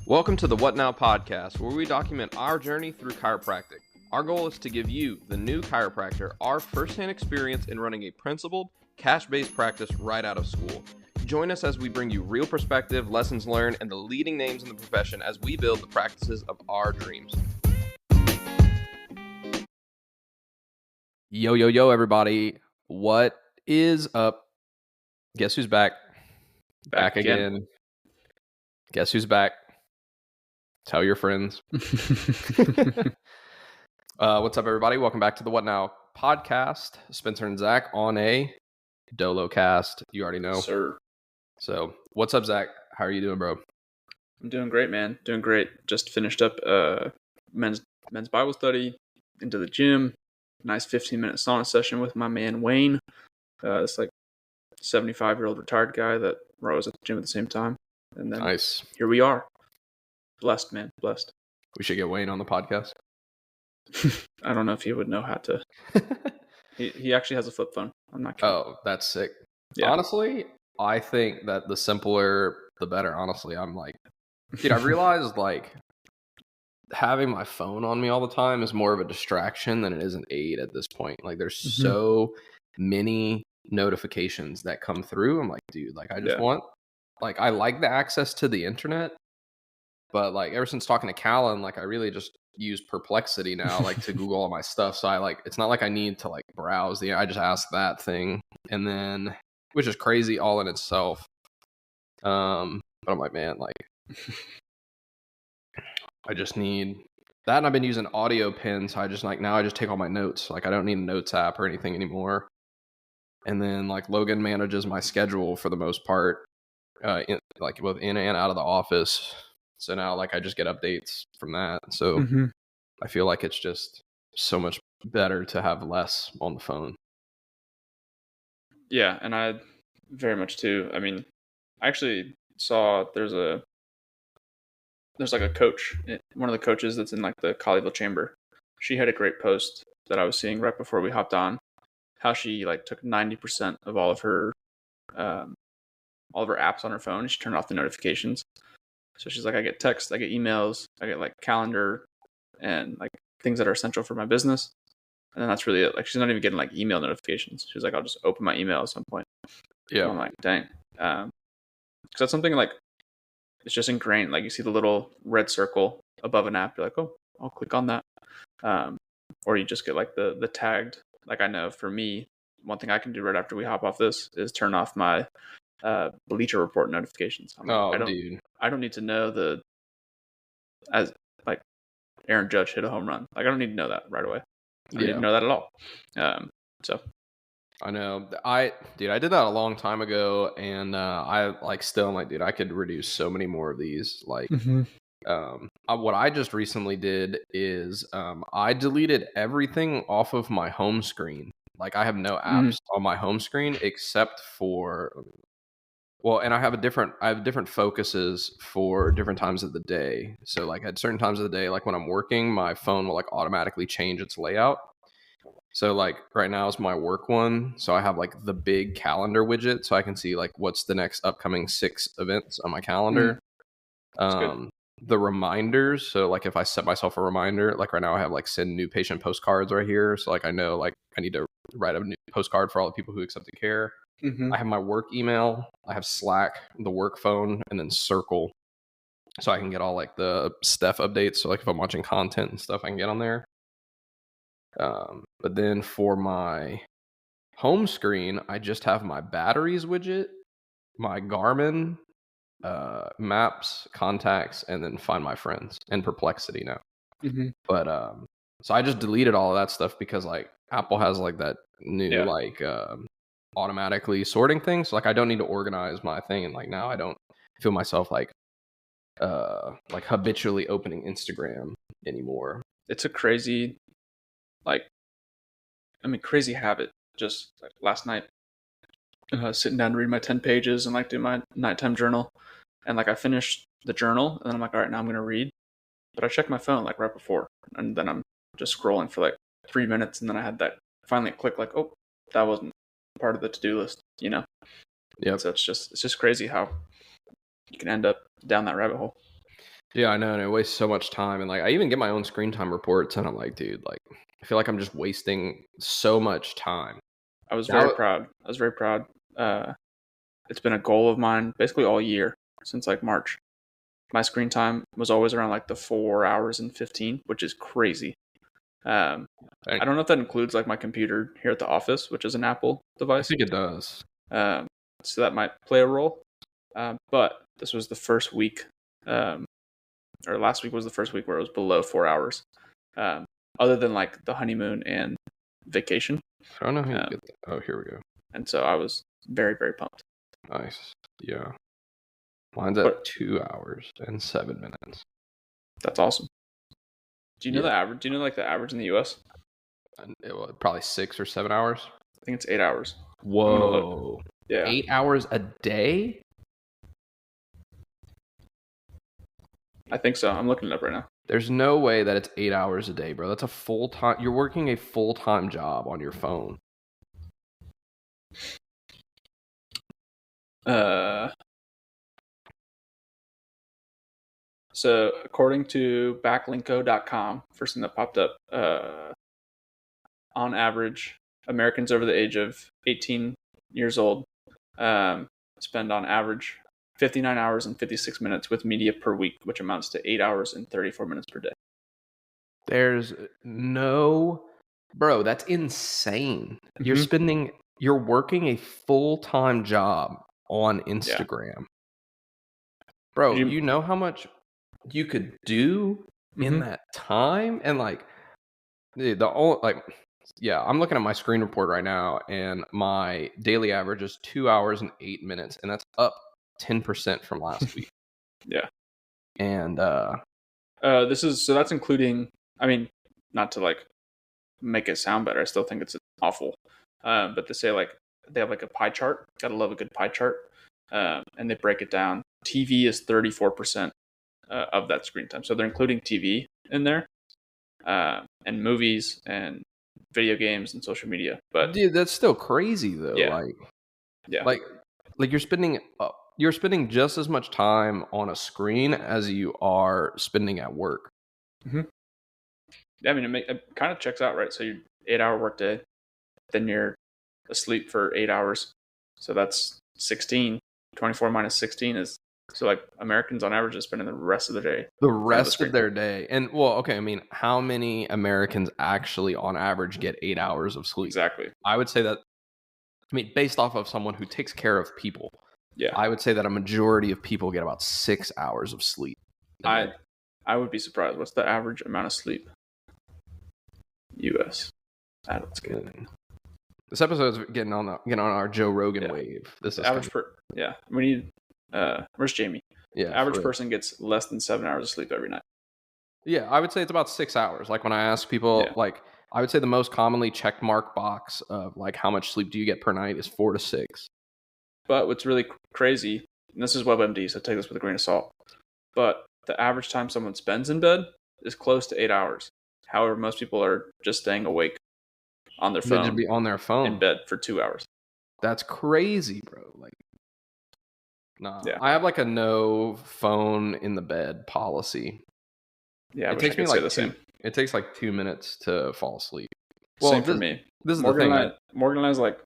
Welcome to the What Now podcast, where we document our journey through chiropractic. Our goal is to give you, the new chiropractor, our firsthand experience in running a principled, cash-based practice right out of school. Join us as we bring you real perspective, lessons learned, and the leading names in the profession as we build the practices of our dreams. Yo, everybody. What is up? Guess who's back? Back again. Guess who's back? Tell your friends. What's up, everybody? Welcome back to the What Now podcast. Spencer and Zach on a Dolo cast. You already know. Sir. So, what's up, Zach? How are you doing, bro? I'm doing great, man. Doing great. Just finished up men's Bible study, into the gym. Nice 15-minute sauna session with my man Wayne. This like 75-year-old retired guy that we're always at the gym at the same time. And then Nice. Here we are. Blessed, man. Blessed. We should get Wayne on the podcast. I don't know if he would know how to. He actually has a flip phone. I'm not kidding. Oh, that's sick. Yeah. Honestly, I think that the simpler, the better. Honestly, I'm like, dude, I realized like having my phone on me all the time is more of a distraction than it is an aid at this point. Like, there's so many notifications that come through. I'm like, dude, like I just want, like, I like the access to the internet, but like ever since talking to Callan, like I really just use Perplexity now, like to Google all my stuff. So I like, it's not like I need to like browse I just ask that thing, and then, which is crazy all in itself. But I'm like, man, like I just need that, and I've been using AudioPin, so I just like, now I just take all my notes. Like I don't need a notes app or anything anymore. And then like Logan manages my schedule for the most part, like both in and out of the office. So now like I just get updates from that. So I feel like it's just so much better to have less on the phone. Yeah, and I very much too. I mean, I actually saw there's like a coach, one of the coaches that's in like the Colleyville chamber. She had a great post that I was seeing right before we hopped on, how she like took 90% of all of her apps on her phone, and she turned off the notifications. So she's like, I get texts, I get emails, I get like calendar and like things that are essential for my business. And then that's really it. Like, she's not even getting like email notifications. She's like, I'll just open my email at some point. Yeah. And I'm like, dang. Because that's something like, it's just ingrained. Like, you see the little red circle above an app, you're like, oh, I'll click on that. Or you just get like the tagged. Like, I know for me, one thing I can do right after we hop off this is turn off my Bleacher Report notifications. Dude. I don't need to know as like Aaron Judge hit a home run. Like, I don't need to know that right away. I didn't know that at all. So I know. I did that a long time ago, and I like still, I'm like, dude, I could reduce so many more of these. Like, what I just recently did is I deleted everything off of my home screen. Like, I have no apps on my home screen except for, well, and I have different focuses for different times of the day. So like at certain times of the day, like when I'm working, my phone will like automatically change its layout. So like right now is my work one. So I have like the big calendar widget, so I can see like what's the next upcoming 6 events on my calendar. The reminders. So like if I set myself a reminder, like right now I have like send new patient postcards right here. So like I know like I need to write a new postcard for all the people who accepted care. I have my work email, I have Slack, the work phone, and then Circle, so I can get all like the Steph updates. So like if I'm watching content and stuff, I can get on there. But then for my home screen, I just have my batteries widget, my Garmin, maps, contacts, and then Find My Friends and Perplexity now. But so I just deleted all of that stuff because like Apple has like that new like automatically sorting things. So like I don't need to organize my thing, and like now I don't feel myself like habitually opening Instagram anymore. It's a crazy crazy habit. Just like last night, sitting down to read my 10 pages and like do my nighttime journal, and like I finished the journal, and then I'm like, all right, now I'm gonna read, but I checked my phone like right before, and then I'm just scrolling for like 3 minutes, and then I had that finally click like, oh, that wasn't part of the to-do list, you know? Yeah. So it's just crazy how you can end up down that rabbit hole. Yeah, I know, and it wastes so much time. And like, I even get my own screen time reports, and I'm like, dude, like, I feel like I'm just wasting so much time. I was very proud. It's been a goal of mine basically all year since like March. My screen time was always around like the 4 hours and 15, which is crazy. I don't know if that includes like my computer here at the office, which is an Apple I device. think it does. So that might play a role. But this was the first week, or last week was the first week where it was below 4 hours. Other than like the honeymoon and vacation. I don't know how you get that. Oh, here we go. And so I was very, very pumped. Nice. Yeah. Mine's at 2 hours and 7 minutes. That's awesome. Do you know the average? Do you know like the average in the US? Probably 6 or 7 hours. I think it's 8 hours. Whoa. Yeah. 8 hours a day? I think so. I'm looking it up right now. There's no way that it's 8 hours a day, bro. That's a full-time. You're working a full-time job on your phone. So according to backlinko.com, first thing that popped up, on average, Americans over the age of 18 years old spend on average 59 hours and 56 minutes with media per week, which amounts to 8 hours and 34 minutes per day. There's no... Bro, that's insane. Mm-hmm. You're working a full-time job on Instagram. Yeah. Bro, you know how much you could do in that time? And like, dude, I'm looking at my screen report right now, and my daily average is 2 hours and 8 minutes, and that's up 10% from last week. Yeah. And that's including, I mean, not to like make it sound better, I still think it's awful. But to say like they have like a pie chart, gotta love a good pie chart. And they break it down. TV is 34% of that screen time. So they're including TV in there, and movies and video games and social media. But dude, that's still crazy though. Yeah. Like you're spending just as much time on a screen as you are spending at work. Mm-hmm. Yeah, I mean, it kind of checks out, right? So you 8-hour workday, then you're asleep for 8 hours. So that's 16. 24 minus 16 is, so like Americans on average are spending the rest of the day. The rest of their day. And well, okay, I mean, how many Americans actually on average get 8 hours of sleep? Exactly. I would say that, I mean, based off of someone who takes care of people, yeah, I would say that a majority of people get about 6 hours of sleep. I would be surprised. What's the average amount of sleep? US. That's good. This episode's getting on our Joe Rogan wave. This is average we need where's Jamie? Yeah. Average person gets less than 7 hours of sleep every night. Yeah, I would say it's about 6 hours. Like when I ask people, like I would say the most commonly checked mark box of like how much sleep do you get per night is 4 to 6. But what's really crazy, and this is WebMD, so take this with a grain of salt, but the average time someone spends in bed is close to 8 hours. However, most people are just staying awake on their phone. They just be on their phone in bed for 2 hours. That's crazy, bro. Like, nah. Yeah. I have like a no phone in the bed policy. Yeah, it takes me like it takes like 2 minutes to fall asleep. Well, same for me. This is Morgan the thing. Morgan and I is like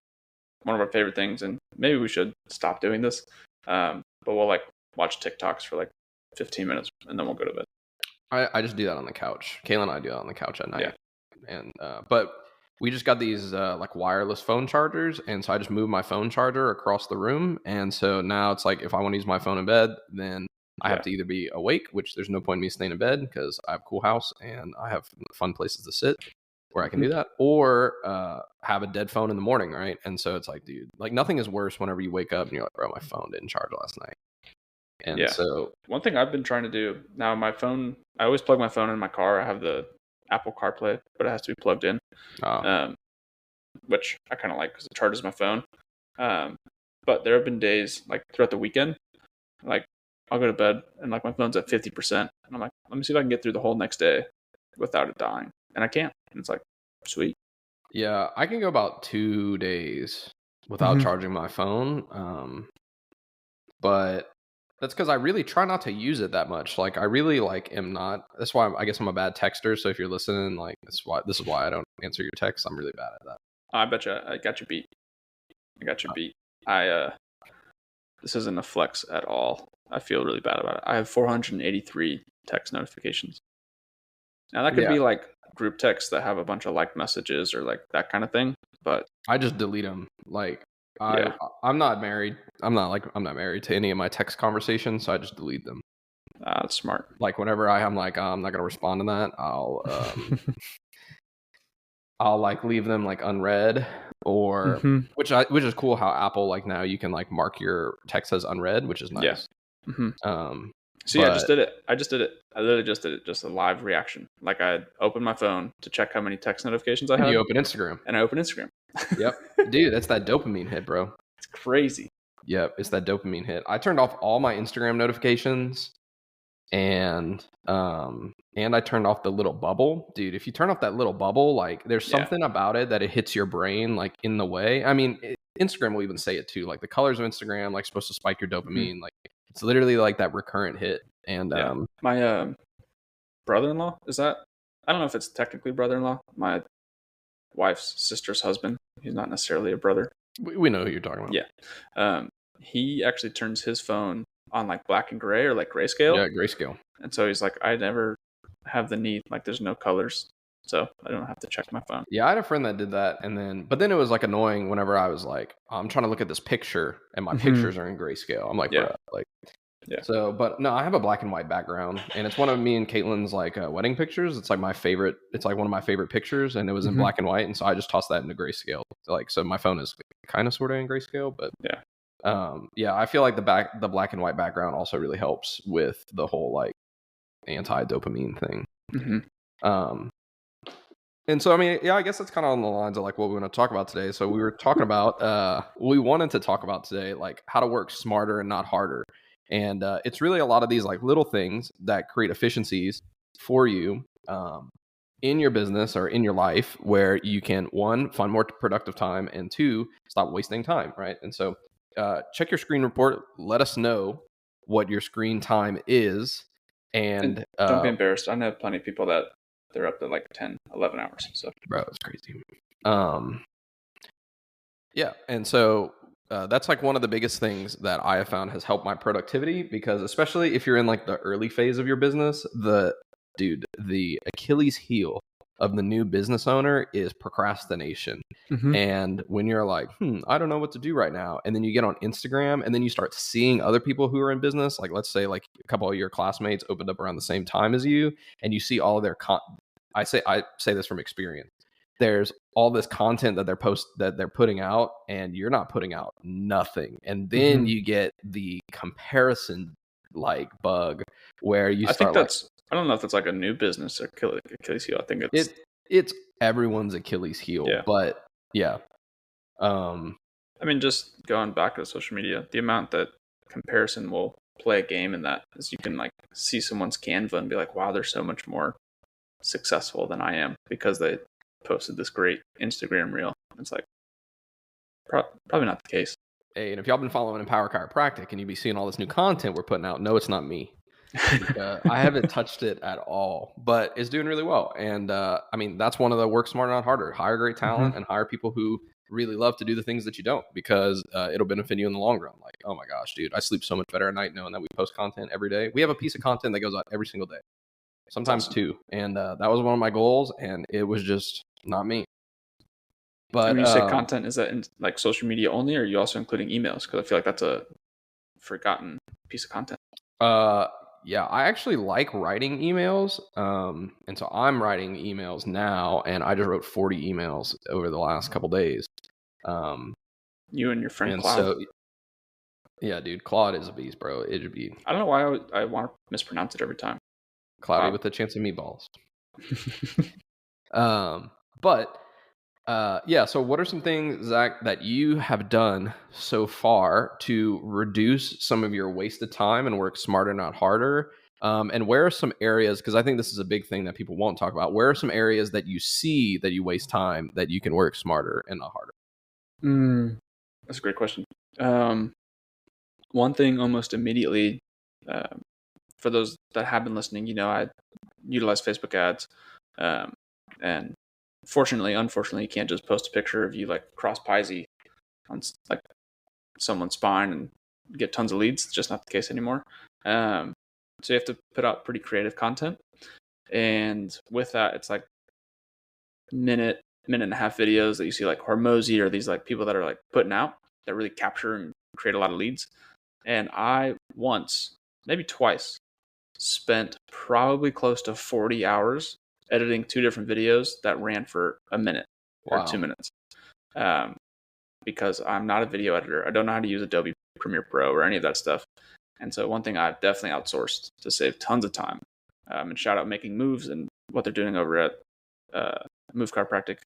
one of our favorite things, and maybe we should stop doing this. But we'll like watch TikToks for like 15 minutes, and then we'll go to bed. I just do that on the couch. Kayla and I do that on the couch at night. Yeah. And but we just got these like wireless phone chargers, and so I just moved my phone charger across the room, and so now it's like if I want to use my phone in bed, then I have to either be awake, which there's no point in me staying in bed because I have a cool house and I have fun places to sit where I can do that, or have a dead phone in the morning, right? And so it's like, dude, like nothing is worse whenever you wake up and you're like, bro, my phone didn't charge last night. And so one thing I've been trying to do now, my phone, I always plug my phone in my car. I have the Apple CarPlay, but it has to be plugged in, which I kind of like because it charges my phone. But there have been days like throughout the weekend, like I'll go to bed and like my phone's at 50%, and I'm like, let me see if I can get through the whole next day without it dying, and I can't. And it's like, sweet. Yeah, I can go about 2 days without charging my phone, but That's because I really try not to use it that much. Like I really like am not. That's why I guess I'm a bad texter. So if you're listening, like this is why I don't answer your texts. I'm really bad at that. I bet you I got you beat. This isn't a flex at all. I feel really bad about it. I have 483 text notifications. Now that could be like group texts that have a bunch of liked messages or like that kind of thing. But I just delete them. Like I'm not married. I'm not married to any of my text conversations, so I just delete them. That's smart. Like whenever I'm like, oh, I'm not gonna respond to that, I'll like leave them like unread, or which is cool how Apple like now you can like mark your text as unread, which is nice. Yeah. See, I just did it. I literally just did it. Just a live reaction. Like I opened my phone to check how many text notifications I had. You open Instagram. And I open Instagram. Yep. Dude, that's that dopamine hit, bro. It's crazy. Yep, it's that dopamine hit. I turned off all my Instagram notifications, and I turned off the little bubble. Dude, if you turn off that little bubble, like there's something about it that it hits your brain like in the way. I mean, Instagram will even say it too. Like the colors of Instagram like supposed to spike your dopamine. Like it's literally like that recurrent hit. And my brother-in-law, is that, I don't know if it's technically brother-in-law, my wife's sister's husband. He's not necessarily a brother. We know who you're talking about. Yeah. He actually turns his phone on like black and gray or like grayscale. Yeah, grayscale. And so he's like, I never have the need, like there's no colors, so I don't have to check my phone. Yeah, I had a friend that did that, but then it was like annoying whenever I was like, I'm trying to look at this picture and my pictures are in grayscale. I'm like, bro, like, yeah. So, but no, I have a black and white background, and it's one of me and Caitlin's like wedding pictures. It's like my favorite. It's like one of my favorite pictures, and it was in black and white, and so I just tossed that into grayscale. So my phone is kind of sort of in grayscale, but I feel like the black and white background also really helps with the whole like anti-dopamine thing. And so I mean, I guess that's kind of on the lines of like what we want to talk about today. So we were talking about we wanted to talk about today like how to work smarter and not harder. And it's really a lot of these like little things that create efficiencies for you in your business or in your life where you can, one, find more productive time, and two, stop wasting time, right? And so check your screen report. Let us know what your screen time is. And don't be embarrassed. I know plenty of people that they're up to like 10, 11 hours. So, bro, it's crazy. Yeah. And so that's like one of the biggest things that I have found has helped my productivity, because especially if you're in like the early phase of your business, the Achilles heel of the new business owner is procrastination. And when you're like, I don't know what to do right now, and then you get on Instagram and then you start seeing other people who are in business, like let's say like a couple of your classmates opened up around the same time as you, and you see all of their I say this from experience. There's all this content that they're putting out, and you're not putting out nothing. And then you get the comparison like bug where you start. I don't know if it's like a new business Achilles heel. I think it's everyone's Achilles heel. Yeah. But yeah. I mean, just going back to social media, the amount that comparison will play a game in that is you can like see someone's Canva and be like, wow, they're so much more successful than I am because they posted this great Instagram reel. It's like probably not the case. Hey, and if y'all been following Empower Chiropractic and you be seeing all this new content we're putting out, no, it's not me. I haven't touched it at all, but it's doing really well. And I mean, that's one of the work smarter, not harder. Hire great talent and hire people who really love to do the things that you don't, because it'll benefit you in the long run. Like, oh my gosh, dude, I sleep so much better at night knowing that we post content every day. We have a piece of content that goes out every single day, sometimes two. And that was one of my goals, and it was just not me. But when you say content, is that in like social media only, or are you also including emails? Because I feel like that's a forgotten piece of content. Yeah, I actually like writing emails. And so I'm writing emails now, and I just wrote 40 emails over the last couple days. You and your friend Claude. So, yeah, dude, Claude is a beast, bro. It'd be. I don't know why I want to mispronounce it every time. Cloudy with a chance of meatballs. But yeah, so what are some things, Zach, that you have done so far to reduce some of your wasted time and work smarter, not harder? And where are some areas, because I think this is a big thing that people won't talk about, where are some areas that you see that you waste time that you can work smarter and not harder? That's a great question. One thing almost immediately for those that have been listening, I utilize Facebook ads. And unfortunately, you can't just post a picture of you like cross Pisces on like someone's spine and get tons of leads. It's just not the case anymore. So you have to put out pretty creative content. And with that, it's like minute and a half videos that you see like Hormozy or these like people that are like putting out that really capture and create a lot of leads. And I once, maybe twice, spent probably close to 40 hours editing 2 different videos that ran for a minute or 2 minutes. Because I'm not a video editor. I don't know how to use Adobe Premiere Pro or any of that stuff. And so one thing I've definitely outsourced to save tons of time, and shout out Making Moves and what they're doing over at Move Chiropractic,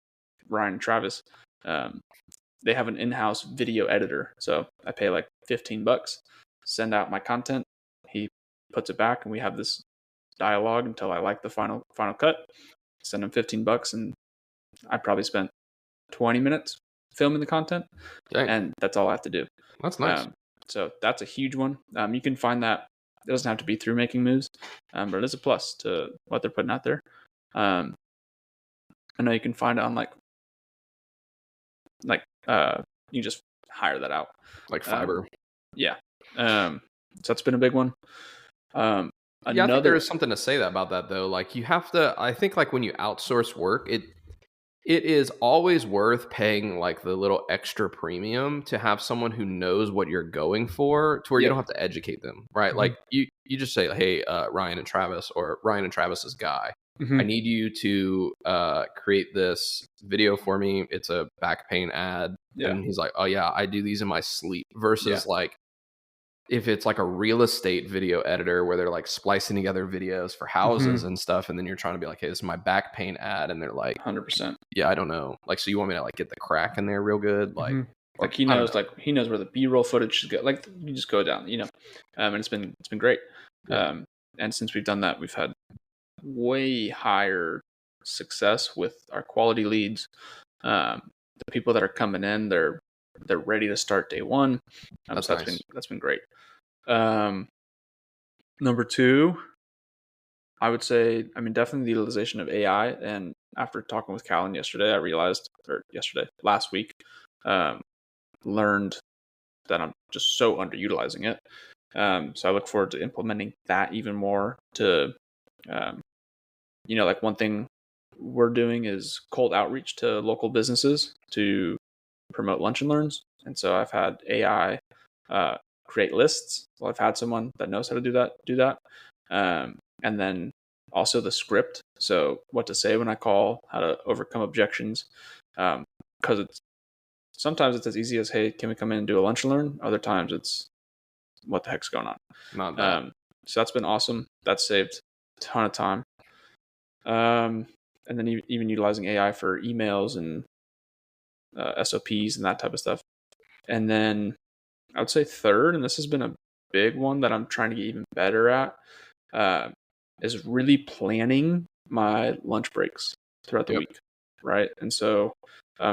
Ryan and Travis. They have an in-house video editor. So I pay like $15, send out my content. He puts it back and we have this dialogue until I like the final cut. Send him $15 and I probably spent 20 minutes filming the content. Dang. And that's all I have to do. That's nice. So that's a huge one. You can find that. It doesn't have to be through Making Moves, but it is a plus to what they're putting out there. I know you can find it on you just hire that out. Like Fiverr. Yeah. So that's been a big one. I think there is something to say about that though. Like you have to, I think like when you outsource work, it is always worth paying like the little extra premium to have someone who knows what you're going for to where you don't have to educate them, right? Mm-hmm. Like you just say, hey, Ryan and Travis or Ryan and Travis's guy, I need you to create this video for me. It's a back pain ad. Yeah. And he's like, oh yeah, I do these in my sleep versus like, if it's like a real estate video editor where they're like splicing together videos for houses and stuff. And then you're trying to be like, hey, this is my back pain ad. And they're like, 100%. Yeah, I don't know. Like, so you want me to like get the crack in there real good? Like, like he knows where the B-roll footage should go. Like you just go down, and it's been great. Yeah. And since we've done that, we've had way higher success with our quality leads. The people that are coming in, they're ready to start day one. That's been great. Number 2, I would say, definitely the utilization of AI. And after talking with Callan last week, learned that I'm just so underutilizing it. So I look forward to implementing that even more to, like one thing we're doing is cold outreach to local businesses to promote lunch and learns. And so I've had AI create lists. Well, I've had someone that knows how to do that. And then also the script. So what to say when I call, how to overcome objections. Because sometimes it's as easy as, hey, can we come in and do a lunch and learn? Other times it's, what the heck's going on? Not bad. So that's been awesome. That's saved a ton of time. And then even utilizing AI for emails and SOPs and that type of stuff. And then I would say third, and this has been a big one that I'm trying to get even better at, is really planning my lunch breaks throughout the week, right? And so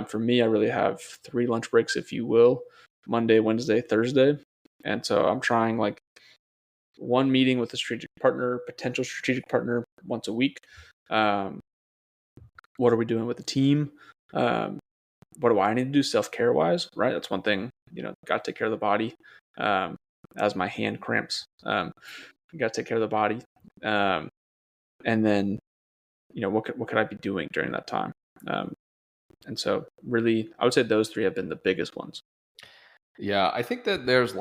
for me, I really have 3 lunch breaks, if you will, Monday, Wednesday, Thursday. And so I'm trying like one meeting with a potential strategic partner once a week. What are we doing with the team? What do I need to do self-care wise, right? That's one thing, got to take care of the body. As my hand cramps, got to take care of the body. And then, what could I be doing during that time? And so really, I would say those 3 have been the biggest ones. Yeah, I think that there's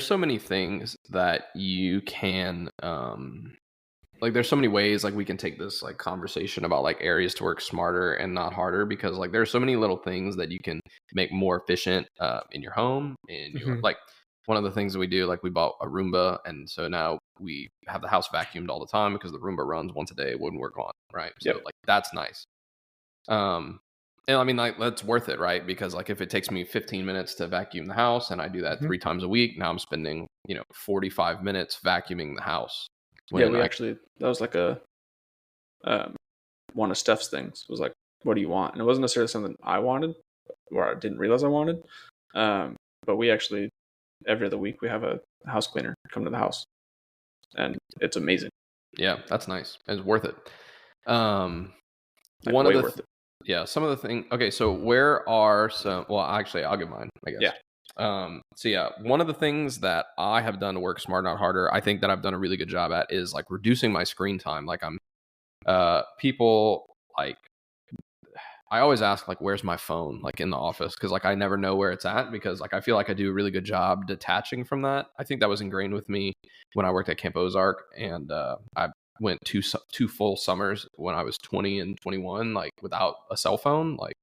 so many things that you can, there's so many ways like we can take this like conversation about like areas to work smarter and not harder, because like there's so many little things that you can make more efficient in your home. And like one of the things that we do, like we bought a Roomba, and so now we have the house vacuumed all the time because the Roomba runs once a day. It wouldn't work on, right? So like that's nice. And like that's worth it, right? Because like if it takes me 15 minutes to vacuum the house and I do that 3 times a week, now I'm spending 45 minutes vacuuming the house. That was like a one of Steph's things was like, what do you want? And it wasn't necessarily something I wanted or I didn't realize I wanted. But we actually, every other week, we have a house cleaner come to the house. and it's amazing. Yeah, that's nice. It's worth it. Like One way of the worth it. yeah, some of the things. Okay, so where are some? Well, actually, I'll give mine, I guess. Yeah. So yeah, one of the things that I have done to work smarter, not harder, I think that I've done a really good job at is like reducing my screen time. Like people like I always ask like, where's my phone? Like in the office, because like I never know where it's at because like I feel like I do a really good job detaching from that. I think that was ingrained with me when I worked at Camp Ozark, and I went two full summers when I was 20 and 21, like without a cell phone, like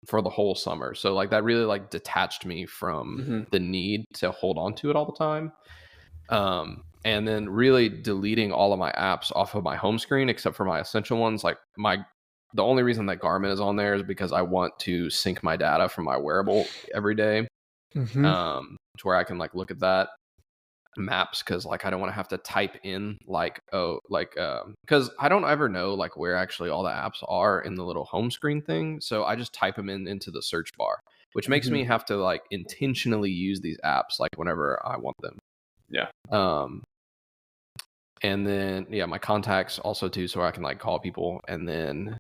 for the whole summer. So like that really like detached me from the need to hold on to it all the time. And then really deleting all of my apps off of my home screen except for my essential ones. Like the only reason that Garmin is on there is because I want to sync my data from my wearable every day. To where I can like look at that maps, because like I don't want to have to type in like because I don't ever know like where actually all the apps are in the little home screen thing, so I just type them into the search bar, which makes me have to like intentionally use these apps like whenever I want them. And then yeah, my contacts also too, so I can like call people, and then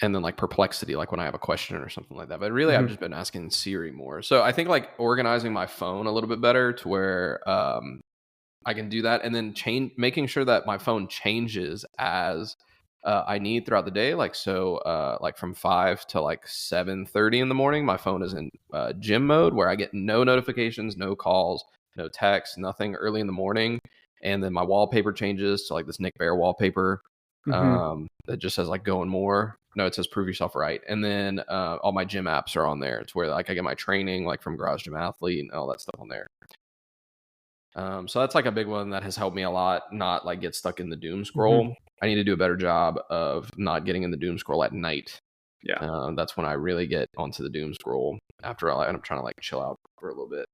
like Perplexity, like when I have a question or something like that. But really, I've just been asking Siri more. So I think like organizing my phone a little bit better to where I can do that, and then making sure that my phone changes as I need throughout the day. Like so, like from 5 to like 7:30 in the morning, my phone is in gym mode where I get no notifications, no calls, no texts, nothing early in the morning. And then my wallpaper changes to like this Nick Bear wallpaper that just says like going more. No, it says prove yourself right. And then all my gym apps are on there. It's where like I get my training like from Garage Gym Athlete and all that stuff on there. So that's like a big one that has helped me a lot, not like get stuck in the doom scroll. I need to do a better job of not getting in the doom scroll at night. That's when I really get onto the doom scroll after I'm trying to like chill out for a little bit.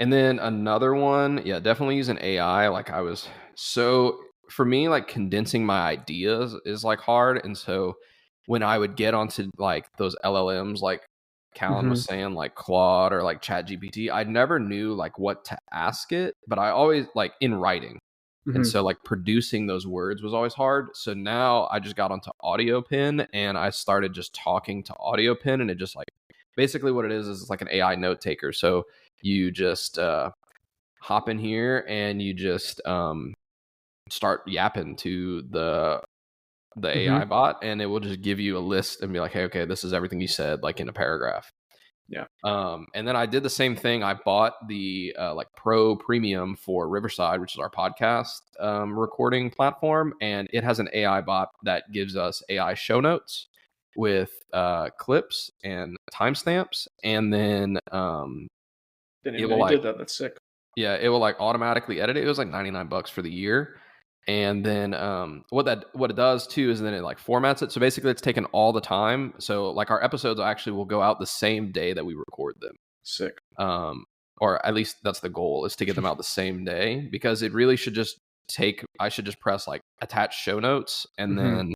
And then another one, yeah, definitely using AI. Like for me, like condensing my ideas is like hard. And so when I would get onto like those LLMs, like Callan was saying, like Claude or like ChatGPT, I never knew like what to ask it, but I always like in writing. And so like producing those words was always hard. So now I just got onto AudioPin and I started just talking to AudioPin, and it just like basically what it is it's like an AI note taker. So you just hop in here and you just start yapping to the AI bot, and it will just give you a list and be like, hey, okay, this is everything you said, like in a paragraph. And then I did the same thing. I bought the like Pro Premium for Riverside, which is our podcast recording platform, and it has an AI bot that gives us AI show notes with clips and timestamps, and then Didn't know you did that. That's sick. Yeah, it will like automatically edit it. It was like $99 for the year. And then what it does too is then it like formats it. So basically it's taken all the time. So like our episodes actually will go out the same day that we record them. Sick. Or at least that's the goal, is to get them out the same day, because it really should just I should just press like attach show notes and then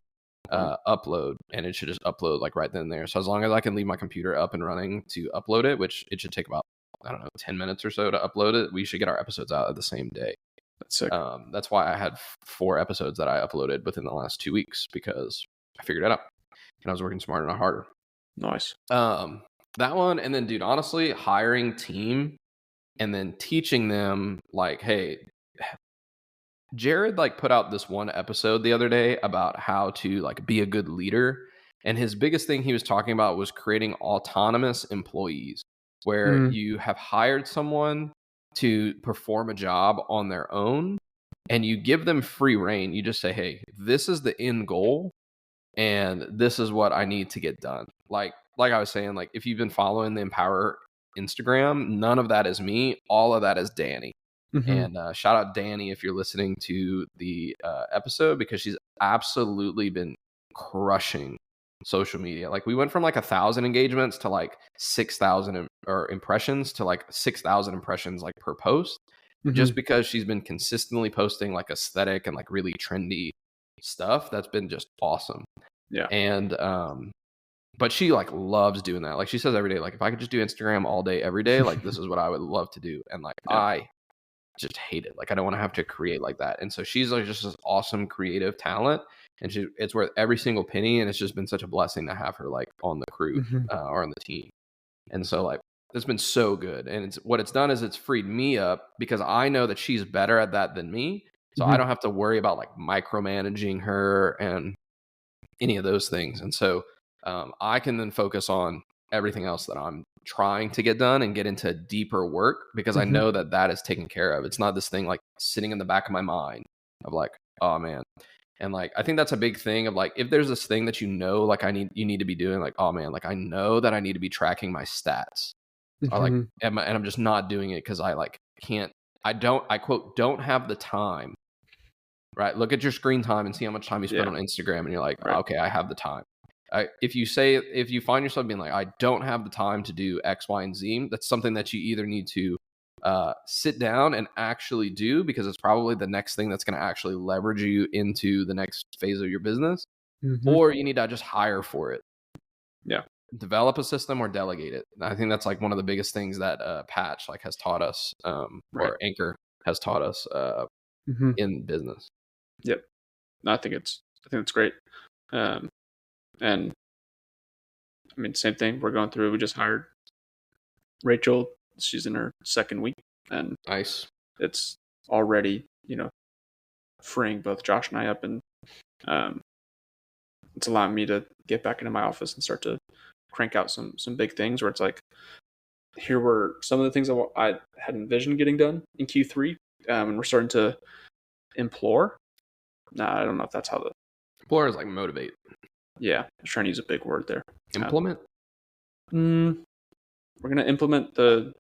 upload, and it should just upload like right then and there. So as long as I can leave my computer up and running to upload it, which it should take about, I don't know, 10 minutes or so to upload it, we should get our episodes out at the same day. That's sick. That's why I had 4 episodes that I uploaded within the last 2 weeks, because I figured it out and I was working smarter, not harder. Nice. That one. And then, dude, honestly, hiring team and then teaching them like, hey, Jared like put out this one episode the other day about how to like be a good leader. And his biggest thing he was talking about was creating autonomous employees, where you have hired someone to perform a job on their own and you give them free reign. You just say, hey, this is the end goal and this is what I need to get done. Like I was saying, like if you've been following the Empower Instagram, none of that is me. All of that is Danny. And shout out Danny if you're listening to the episode, because she's absolutely been crushing social media. Like we went from like 1,000 engagements to like 6,000 or impressions to like 6,000 impressions like per post, just because she's been consistently posting like aesthetic and like really trendy stuff. That's been just awesome. Yeah. And but she like loves doing that. Like she says every day, like if I could just do Instagram all day, every day, like this is what I would love to do. And like I just hate it. Like I don't want to have to create like that. And so she's like just this awesome creative talent, and it's worth every single penny. And it's just been such a blessing to have her like on the crew or on the team. And so like it's been so good. And what it's done is it's freed me up because I know that she's better at that than me. So I don't have to worry about like micromanaging her and any of those things. And so I can then focus on everything else that I'm trying to get done and get into deeper work because I know that that is taken care of. It's not this thing like sitting in the back of my mind of like, oh man. And like, I think that's a big thing of like, if there's this thing that you know, like you need to be doing, like, oh man, like I know that I need to be tracking my stats. Or like, and I'm just not doing it because I like can't, I quote, don't have the time. Right. Look at your screen time and see how much time you spend on Instagram. And you're like, okay, I have the time. If you find yourself being like, I don't have the time to do X, Y, and Z, that's something that you either need to sit down and actually do because it's probably the next thing that's going to actually leverage you into the next phase of your business, or you need to just hire for it. Yeah. Develop a system or delegate it. I think that's like one of the biggest things that Patch like has taught us, or Anchor has taught us in business. Yep. No, I think it's great. And I mean, same thing. We're going through. We just hired Rachel. She's in her second week, and nice. It's already, freeing both Josh and I up, and it's allowing me to get back into my office and start to crank out some big things where it's like, here were some of the things I had envisioned getting done in Q3, and we're starting to implore. I don't know if that's how implore is like motivate. Yeah, I was trying to use a big word there. Implement? We're going to implement the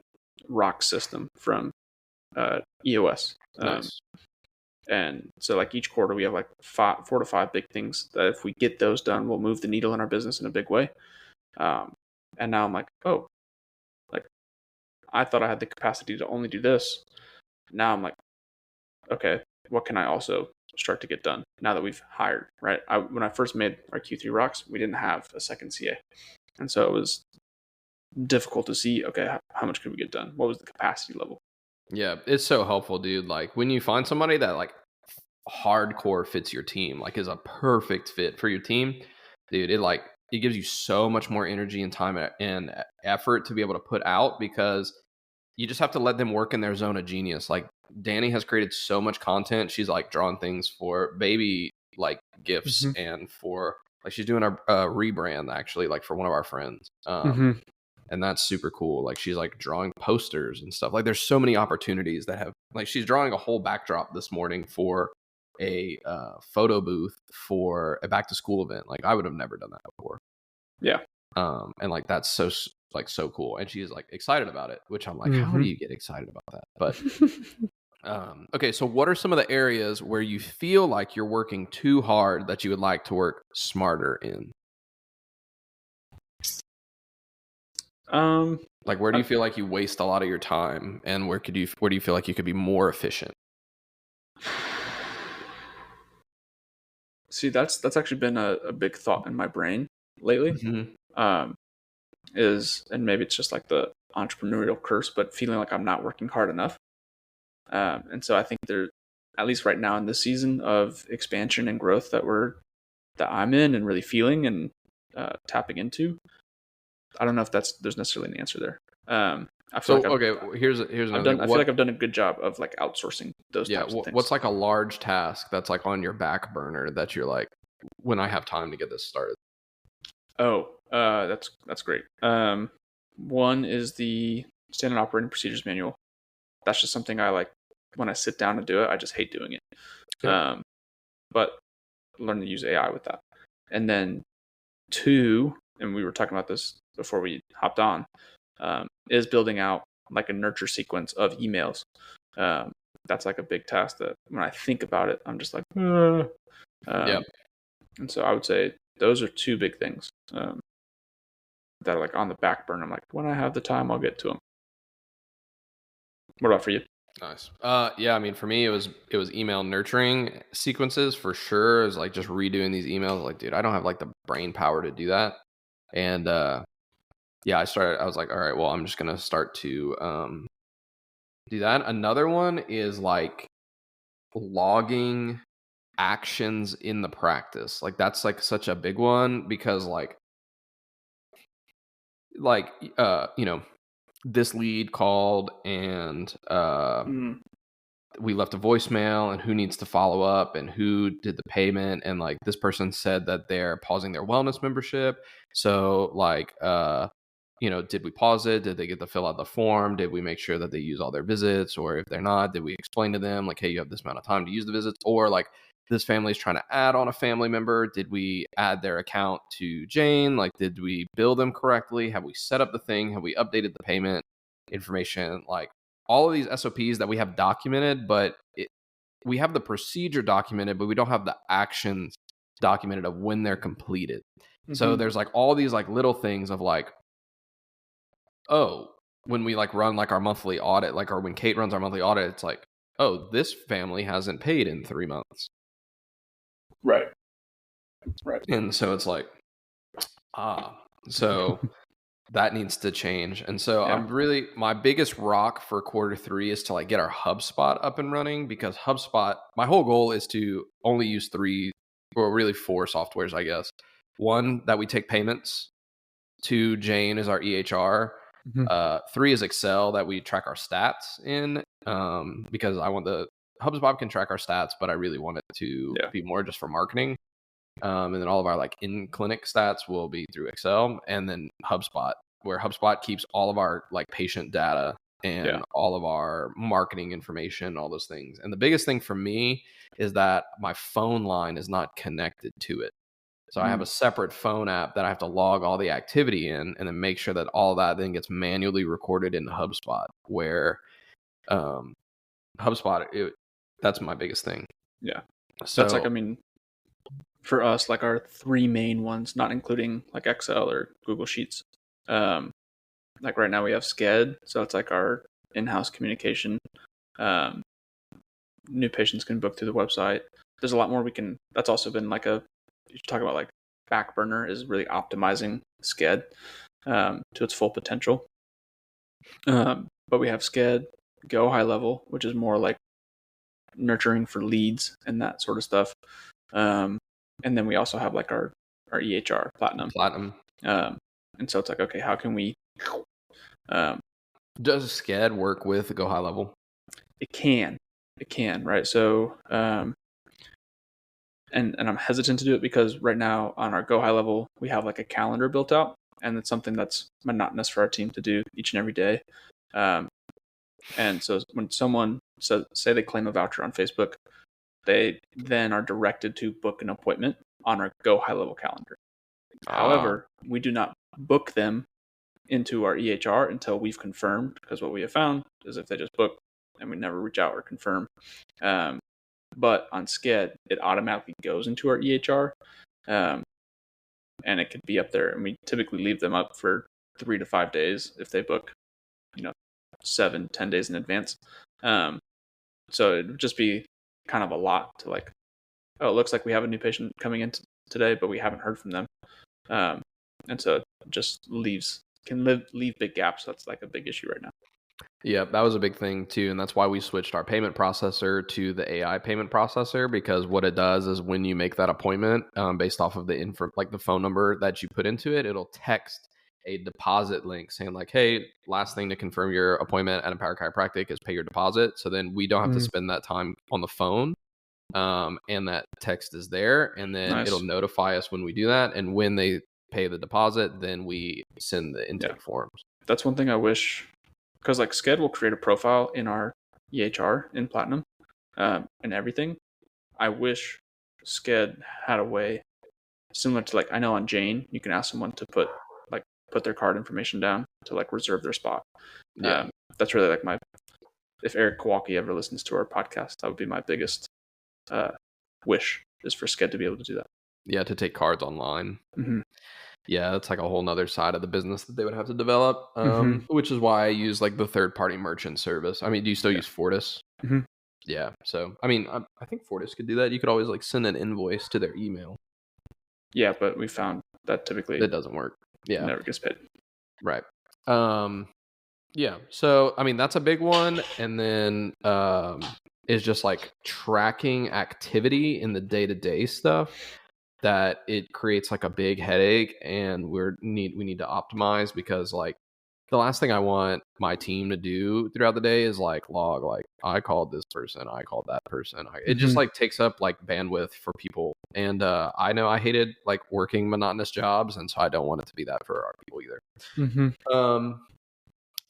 rock system from EOS. Nice. And so like each quarter we have like 4 to 5 big things that if we get those done, we'll move the needle in our business in a big way. And now I'm like, oh, like I thought I had the capacity to only do this. Now I'm like, okay, what can I also start to get done now that we've hired, right? When I first made our Q3 rocks, we didn't have a second CA. And so it was difficult to see, okay, how much could we get done? What was the capacity level? Yeah, it's so helpful, dude. Like when you find somebody that like hardcore fits your team, like is a perfect fit for your team, dude, it gives you so much more energy and time and effort to be able to put out because you just have to let them work in their zone of genius. Like Danny has created so much content. She's like drawing things for baby like gifts and for like she's doing a rebrand actually like for one of our friends. And that's super cool. Like she's like drawing posters and stuff. Like there's so many opportunities that have like she's drawing a whole backdrop this morning for a photo booth for a back to school event. Like I would have never done that before. Yeah. And like that's so cool. And she's like excited about it, which I'm like, how do you get excited about that? But okay, so what are some of the areas where you feel like you're working too hard that you would like to work smarter in? Like where do you feel like you waste a lot of your time, and where do you feel like you could be more efficient? See, that's actually been a big thought in my brain lately. And maybe it's just like the entrepreneurial curse, but feeling like I'm not working hard enough. And so I think there, at least right now in this season of expansion and growth that I'm in and really feeling and tapping into, I don't know if there's necessarily an answer there. I feel here's another. I feel like I've done a good job of like outsourcing those types of things. What's like a large task that's like on your back burner that you're like, when I have time to get this started? Oh, that's great. One is the standard operating procedures manual. That's just something I like when I sit down to do it. I just hate doing it. Okay. But learn to use AI with that. And then 2, and we were talking about this before we hopped on, is building out like a nurture sequence of emails. That's like a big task that when I think about it, I'm just like, And so I would say those are 2 big things that are like on the back burner. I'm like, when I have the time, I'll get to them. What about for you? Nice. Yeah, I mean, for me, it was email nurturing sequences for sure. It was like just redoing these emails. Like, dude, I don't have like the brain power to do that. And yeah, I was like, all right, well, I'm just gonna start to do that. Another one is like logging actions in the practice. Like that's like such a big one because like you know, this lead called and we left a voicemail and who needs to follow up and who did the payment, and like this person said that they're pausing their wellness membership. So like you know, did we pause it? Did they get to fill out the form? Did we make sure that they use all their visits? Or if they're not, did we explain to them like, hey, you have this amount of time to use the visits? Or like this family is trying to add on a family member. Did we add their account to Jane? Like, did we bill them correctly? Have we set up the thing? Have we updated the payment information? Like all of these SOPs that we have documented, but we have the procedure documented, but we don't have the actions documented of when they're completed. So there's like all these like little things of like, oh, when we like run like our monthly audit, like, or when Kate runs our monthly audit, it's like, oh, this family hasn't paid in 3 months. Right. And so it's like, so that needs to change. And so I'm really, my biggest rock for Q3 is to like get our HubSpot up and running, because HubSpot, my whole goal is to only use 3 or really 4 softwares, I guess. One, that we take payments. 2, Jane is our EHR. 3 is Excel, that we track our stats in, because I want HubSpot can track our stats, but I really want it to be more just for marketing. And then all of our like in-clinic stats will be through Excel, and then HubSpot, where HubSpot keeps all of our like patient data and all of our marketing information, all those things. And the biggest thing for me is that my phone line is not connected to it. So I have a separate phone app that I have to log all the activity in, and then make sure that all that then gets manually recorded in HubSpot, where HubSpot, that's my biggest thing. Yeah. So that's like, I mean, for us, like our 3 main ones, not including like Excel or Google Sheets. Like right now we have Sked. So it's like our in-house communication. New patients can book through the website. There's a lot more that's also been like you talk about like back burner is really optimizing Sked to its full potential. But we have Sked, Go High Level, which is more like nurturing for leads and that sort of stuff. And then we also have like our EHR Platinum. And so it's like, okay, how can we does Sked work with Go High Level? It can, right? So and I'm hesitant to do it because right now on our Go High Level we have like a calendar built out, and it's something that's monotonous for our team to do each and every day. And so when someone say they claim a voucher on Facebook, they then are directed to book an appointment on our Go High Level calendar. However, we do not book them into our EHR until we've confirmed, because what we have found is if they just book and we never reach out or confirm. But on Sked, it automatically goes into our EHR, and it could be up there. And we typically leave them up for 3 to 5 days if they book, 7-10 days in advance. So it would just be kind of a lot to like, oh, it looks like we have a new patient coming in today, but we haven't heard from them. And so it just leave big gaps. That's like a big issue right now. Yeah, that was a big thing too. And that's why we switched our payment processor to the AI payment processor, because what it does is when you make that appointment, based off of like the phone number that you put into it, it'll text a deposit link saying like, hey, last thing to confirm your appointment at Empower Chiropractic is pay your deposit. So then we don't have to spend that time on the phone. And that text is there, and then it'll notify us when we do that. And when they pay the deposit, then we send the intake forms. That's one thing I wish, because like Sked will create a profile in our EHR in Platinum, and everything. I wish Sked had a way similar to like, I know on Jane, you can ask someone to put their card information down to like reserve their spot. That's really like if Eric Kowalski ever listens to our podcast, that would be my biggest wish, is for Sked to be able to do that. Yeah, to take cards online. Yeah, that's like a whole nother side of the business that they would have to develop, which is why I use like the third-party merchant service. I mean, do you still use Fortis? Yeah, so I mean, I think Fortis could do that. You could always like send an invoice to their email. Yeah, but we found that typically it doesn't work. Yeah. Never gets paid. Right. Yeah. So, I mean, that's a big one. And then is just like tracking activity in the day-to-day stuff that it creates like a big headache, and we need to optimize, because like the last thing I want my team to do throughout the day is like log like I called this person, I called that person. It just like takes up like bandwidth for people. And I know I hated like working monotonous jobs, and so I don't want it to be that for our people either.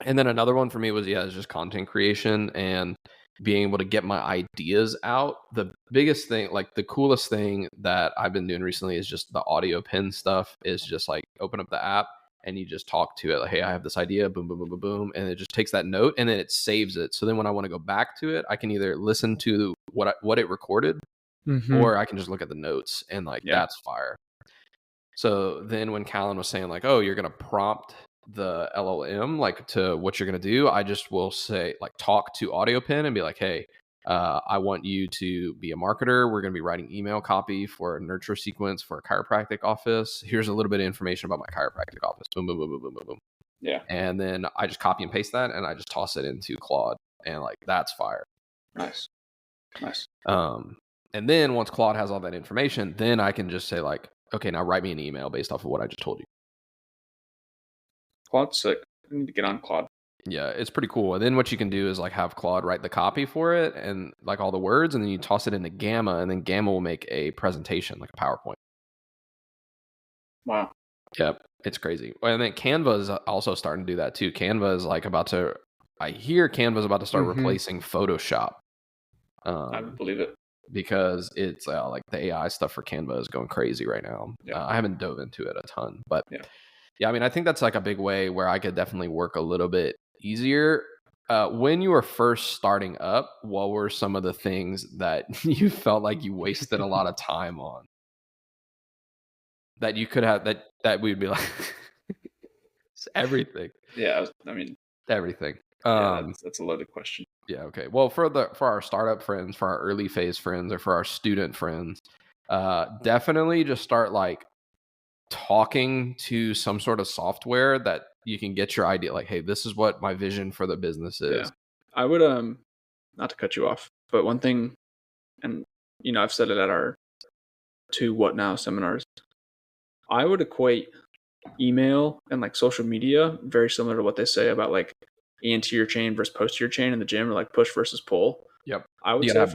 And then another one for me was is just content creation and being able to get my ideas out. The biggest thing, like the coolest thing that I've been doing recently is just the AudioPin stuff. Is just like open up the app and you just talk to it like, hey, I have this idea, boom, boom, boom, boom, boom, and it just takes that note and then it saves it. So then when I want to go back to it, I can either listen to what it recorded, or I can just look at the notes, and like that's fire. So then when Callan was saying like, oh, you're gonna prompt the LLM like to what you're gonna do, I just will say like talk to AudioPin and be like, hey, I want you to be a marketer. We're gonna be writing email copy for a nurture sequence for a chiropractic office. Here's a little bit of information about my chiropractic office. Boom, boom, boom, boom, boom, boom, boom. Yeah. And then I just copy and paste that, and I just toss it into Claude, and like that's fire. Nice. And then once Claude has all that information, then I can just say like, okay, now write me an email based off of what I just told you. Claude's sick. I need to get on Claude. Yeah, it's pretty cool. And then what you can do is like have Claude write the copy for it and like all the words, and then you toss it into Gamma, and then Gamma will make a presentation, like a PowerPoint. Wow. Yep, it's crazy. And then Canva is also starting to do that too. Canva is like I hear Canva's about to start replacing Photoshop. I believe it. Because it's like the AI stuff for Canva is going crazy right now. Yeah. I haven't dove into it a ton, but yeah, I mean, I think that's like a big way where I could definitely work a little bit easier. When you were first starting up, what were some of the things that you felt like you wasted a lot of time on that you could have that we'd be like everything? Yeah, I mean everything. That's a loaded question. Yeah. Okay. Well, for our startup friends, for our early phase friends, or for our student friends, definitely just start like talking to some sort of software that you can get your idea. Like, hey, this is what my vision for the business is. Yeah. I would not to cut you off, but one thing, and I've said it at our 2 What Now seminars, I would equate email and like social media very similar to what they say about like anterior chain versus posterior chain in the gym, or like push versus pull. Yep. I would say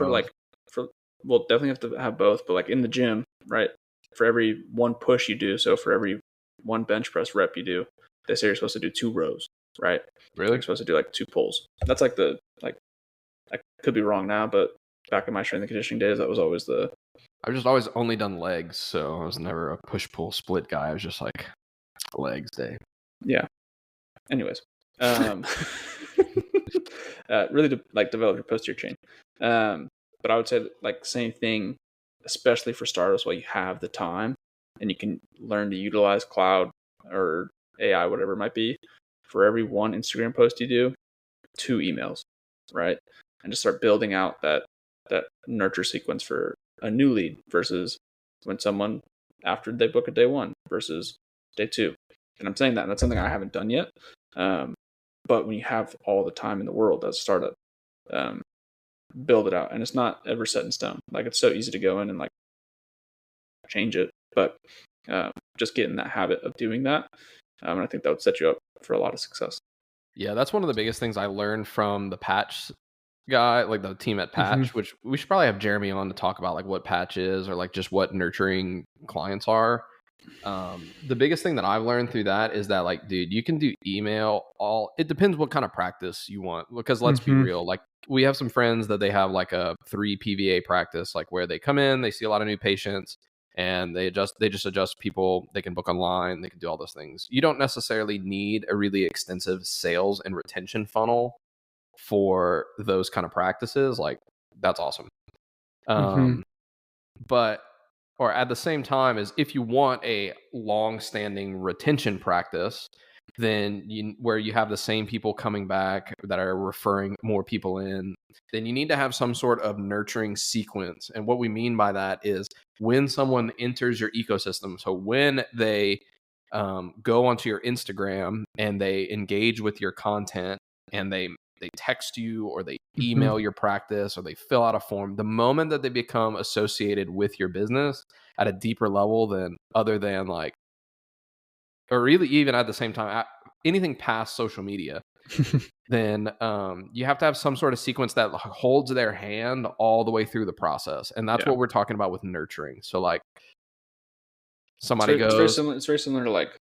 we'll definitely have to have both, but like in the gym, right? For every one push you do, so for every one bench press rep you do, they say you're supposed to do 2 rows, right? Really? You're supposed to do like 2 pulls. That's like I could be wrong now, but back in my strength and conditioning days, that was always I've just always only done legs, so I was never a push pull split guy. I was just like legs day. Yeah. Anyways, really to like develop your posterior chain. But I would say like same thing, especially for startups while you have the time and you can learn to utilize cloud or AI, whatever it might be. For every one Instagram post you do, 2 emails, right? And just start building out that nurture sequence for a new lead versus when someone after they book a day 1 versus day 2. And I'm saying that's something I haven't done yet. But when you have all the time in the world as a startup, build it out. And it's not ever set in stone. Like it's so easy to go in and like change it, but just get in that habit of doing that. And I think that would set you up for a lot of success. Yeah, that's one of the biggest things I learned from the Patch guy, like the team at Patch, which we should probably have Jeremy on to talk about like what Patch is, or like just what nurturing clients are. The biggest thing that I've learned through that is that like, dude, you can do email it depends what kind of practice you want, because let's be real, like we have some friends that they have like a 3 PVA practice, like where they come in, they see a lot of new patients, and they just adjust people. They can book online, they can do all those things. You don't necessarily need a really extensive sales and retention funnel for those kind of practices. Like that's awesome. But or at the same time, is if you want a long-standing retention practice, then where you have the same people coming back that are referring more people in, then you need to have some sort of nurturing sequence. And what we mean by that is when someone enters your ecosystem, so when they go onto your Instagram and they engage with your content and they text you or they email your practice or they fill out a form, the moment that they become associated with your business at a deeper level than other than like, or really even at the same time, anything past social media, then you have to have some sort of sequence that holds their hand all the way through the process. And that's what we're talking about with nurturing. So like somebody it's goes, very similar to like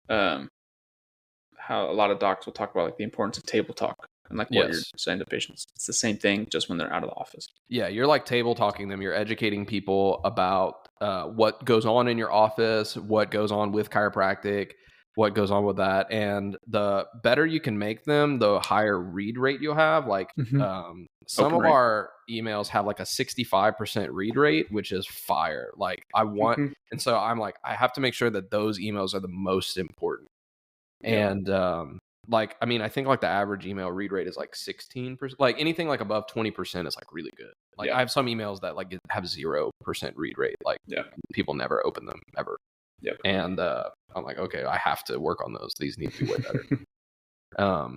how a lot of docs will talk about like the importance of table talk and like what you're saying to patients. It's the same thing, just when they're out of the office. Yeah, you're like table talking them. You're educating people about what goes on in your office, what goes on with chiropractic, what goes on with that. And the better you can make them, the higher read rate you'll have. Like some of our emails have like a 65% read rate, which is fire. Like I want, and so I'm like, I have to make sure that those emails are the most important. And like, I mean, I think like the average email read rate is like 16%. Like anything like above 20% is like really good. Like I have some emails that like have 0% read rate. Like people never open them ever. And I'm like, okay, I have to work on those. These need to be way better.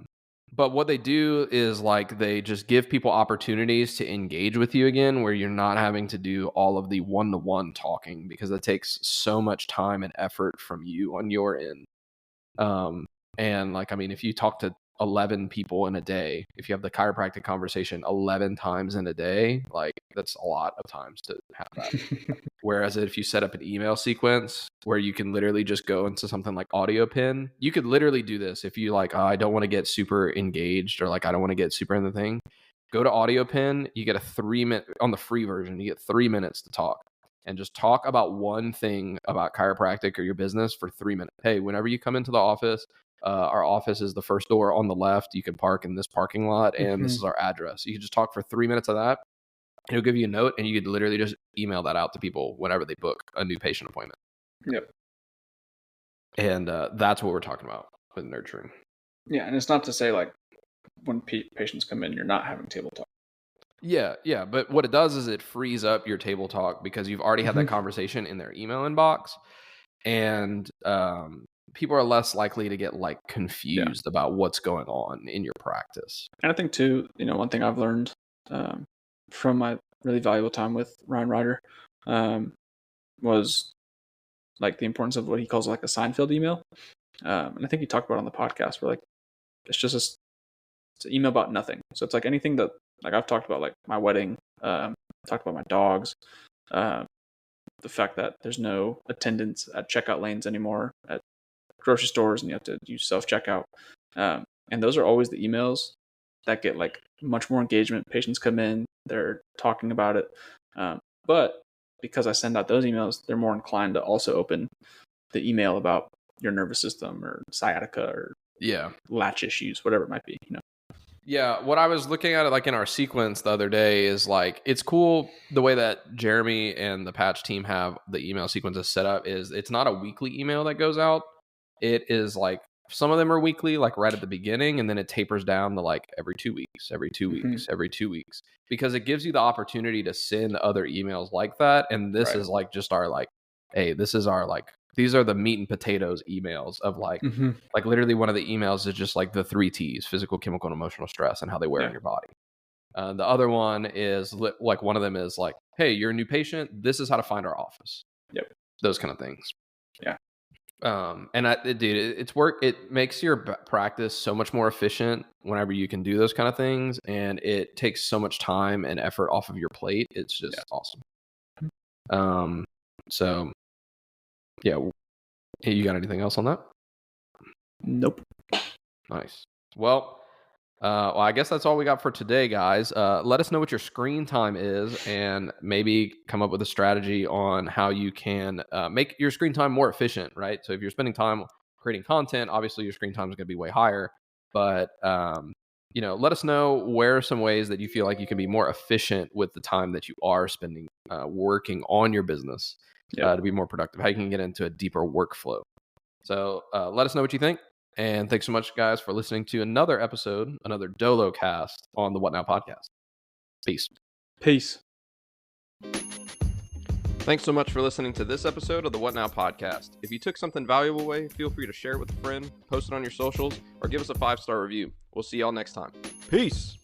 But what they do is like they just give people opportunities to engage with you again, where you're not having to do all of the one-to-one talking, because it takes so much time and effort from you on your end. And like, I mean, if you talk to 11 people in a day, if you have the chiropractic conversation 11 times in a day, like that's a lot of times to have that. Whereas if you set up an email sequence where you can literally just go into something like AudioPin, you could literally do this. If you like, I don't want to get super engaged, or like, I don't want to get super in the thing, go to AudioPin, you get a 3-minute on the free version, you get 3 minutes to talk. And just talk about one thing about chiropractic or your business for 3 minutes. Hey, whenever you come into the office, our office is the first door on the left. You can park in this parking lot, and this is our address. You can just talk for 3 minutes of that. It'll give you a note, and you could literally just email that out to people whenever they book a new patient appointment. And that's what we're talking about with nurturing. Yeah, and it's not to say like when patients come in, you're not having table talk. Yeah. But what it does is it frees up your table talk, because you've already had that conversation in their email inbox, and people are less likely to get like confused about what's going on in your practice. And I think too, one thing I've learned from my really valuable time with Ryan Ryder was like the importance of what he calls like a Seinfeld email. And I think he talked about it on the podcast, where like it's just it's an email about nothing. So it's like anything that like I've talked about, like my wedding, talked about my dogs, the fact that there's no attendance at checkout lanes anymore at grocery stores, and you have to use self-checkout. And those are always the emails that get like much more engagement. Patients come in, they're talking about it. But because I send out those emails, they're more inclined to also open the email about your nervous system or sciatica or latch issues, whatever it might be, Yeah, what I was looking at it like in our sequence the other day is like, it's cool the way that Jeremy and the Patch team have the email sequences set up. Is it's not a weekly email that goes out. It is like, some of them are weekly, like right at the beginning, and then it tapers down to like every 2 weeks, every 2 weeks, every 2 weeks, because it gives you the opportunity to send other emails like that. And this is like just our like, hey, this is our like, these are the meat and potatoes emails of like, like literally one of the emails is just like the 3 T's: physical, chemical, and emotional stress, and how they wear on your body. The other one is like, one of them is like, hey, you're a new patient, this is how to find our office. Those kind of things. And it's work. It makes your practice so much more efficient whenever you can do those kind of things, and it takes so much time and effort off of your plate. It's just awesome. So yeah, you got anything else on that? Nope. Nice. Well, I guess that's all we got for today, guys. Let us know what your screen time is, and maybe come up with a strategy on how you can make your screen time more efficient, right? So if you're spending time creating content, obviously your screen time is going to be way higher. But, let us know where are some ways that you feel like you can be more efficient with the time that you are spending working on your business to be more productive, how you can get into a deeper workflow. So let us know what you think. And thanks so much, guys, for listening to another episode, another Dolo cast on the What Now podcast. Peace. Thanks so much for listening to this episode of the What Now podcast. If you took something valuable away, feel free to share it with a friend, post it on your socials, or give us a 5-star review. We'll see y'all next time. Peace!